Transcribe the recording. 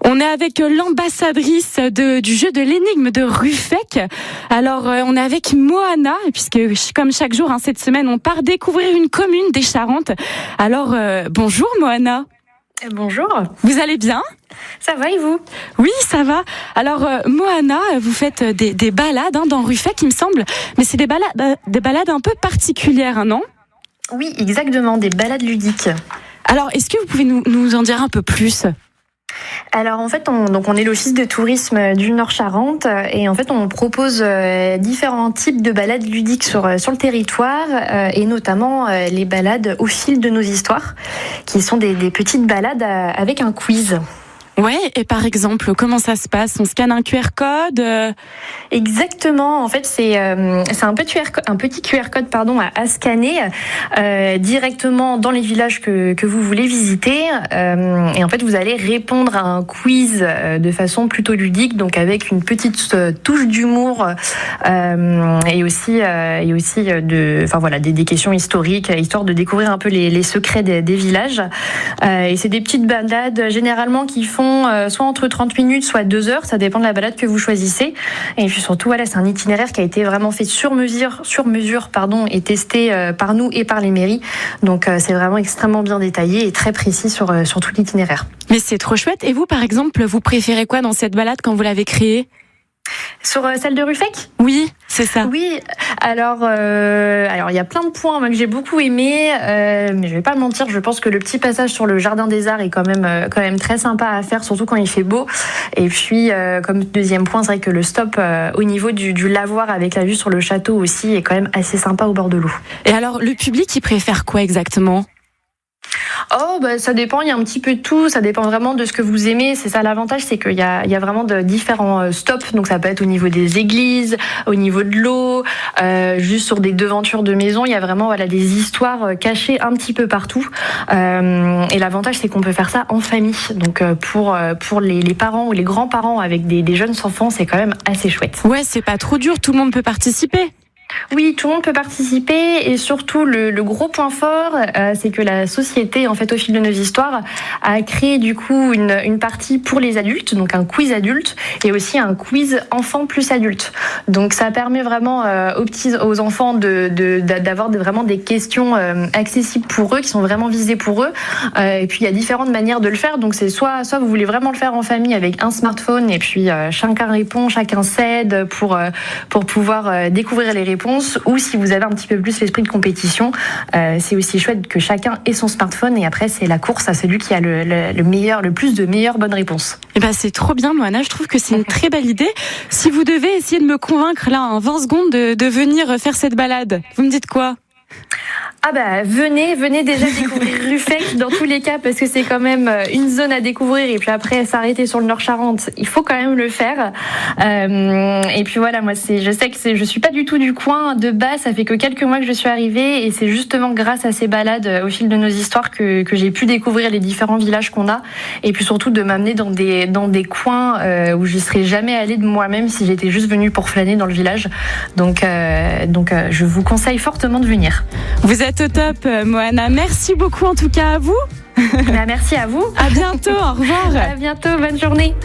On est avec l'ambassadrice du jeu de l'énigme de Ruffec. Alors, on est avec Moana, puisque comme chaque jour, cette semaine, on part découvrir une commune des Charentes. Alors, bonjour Moana. Bonjour. Vous allez bien ? Ça va et vous ? Oui, ça va. Alors, Moana, vous faites des balades dans Ruffec, il me semble. Mais c'est des balades un peu particulières, non ? Oui, exactement, des balades ludiques. Alors, est-ce que vous pouvez nous en dire un peu plus ? Alors en fait, on est l'office de tourisme du Nord-Charente et en fait on propose différents types de balades ludiques sur le territoire et notamment les balades au fil de nos histoires, qui sont des petites balades avec un quiz. Ouais, et par exemple, comment ça se passe ? On scanne un QR code Exactement. En fait, c'est un petit QR code à scanner directement dans les villages que vous voulez visiter. Et en fait, vous allez répondre à un quiz de façon plutôt ludique, donc avec une petite touche d'humour et aussi des questions historiques, histoire de découvrir un peu les secrets des villages. Et c'est des petites balades généralement qui font soit entre 30 minutes, soit 2 heures, ça dépend de la balade que vous choisissez. Et puis surtout, c'est un itinéraire qui a été vraiment fait sur mesure, et testé par nous et par les mairies. Donc c'est vraiment extrêmement bien détaillé et très précis sur tout l'itinéraire. Mais c'est trop chouette. Et vous, par exemple, vous préférez quoi dans cette balade quand vous l'avez créée ? Sur celle de Ruffec ? Oui, c'est ça. Oui, alors il y a plein de points que j'ai beaucoup aimés, mais je vais pas mentir, je pense que le petit passage sur le jardin des arts est quand même très sympa à faire, surtout quand il fait beau. Et puis comme deuxième point, c'est vrai que le stop au niveau du lavoir avec la vue sur le château aussi est quand même assez sympa au bord de l'eau. Et alors le public, il préfère quoi exactement ? Ça dépend, il y a un petit peu de tout, ça dépend vraiment de ce que vous aimez. C'est ça l'avantage, c'est qu'il y a vraiment de différents stops. Donc ça peut être au niveau des églises, au niveau de l'eau, juste sur des devantures de maisons. Il y a vraiment des histoires cachées un petit peu partout. Et l'avantage, c'est qu'on peut faire ça en famille. Donc pour les parents ou les grands-parents avec des jeunes enfants, c'est quand même assez chouette. Ouais, c'est pas trop dur, tout le monde peut participer. Oui, tout le monde peut participer et surtout le gros point fort, c'est que la société, en fait, au fil de nos histoires, a créé du coup une partie pour les adultes, donc un quiz adulte et aussi un quiz enfant plus adulte. Donc ça permet vraiment aux enfants d'avoir vraiment des questions accessibles pour eux, qui sont vraiment visées pour eux. Et puis il y a différentes manières de le faire. Donc c'est soit vous voulez vraiment le faire en famille avec un smartphone et puis chacun répond, chacun s'aide pour pouvoir découvrir les réponses. Ou si vous avez un petit peu plus l'esprit de compétition, c'est aussi chouette que chacun ait son smartphone et après c'est la course à celui qui a le plus de meilleures bonnes réponses. Et c'est trop bien, Moana, je trouve que c'est une très belle idée. Si vous devez essayer de me convaincre là en 20 secondes de venir faire cette balade, vous me dites quoi ? Venez déjà découvrir Ruffec dans tous les cas, parce que c'est quand même une zone à découvrir et puis après s'arrêter sur le Nord-Charente, il faut quand même le faire. Et puis voilà, moi je sais que je suis pas du tout du coin de bas, ça fait que quelques mois que je suis arrivée et c'est justement grâce à ces balades au fil de nos histoires que j'ai pu découvrir les différents villages qu'on a et puis surtout de m'amener dans des coins où je serais jamais allée de moi-même si j'étais juste venue pour flâner dans le village. Donc je vous conseille fortement de venir. Vous êtes au top, Moana. Merci beaucoup en tout cas à vous. Merci à vous. À bientôt, au revoir. À bientôt, bonne journée.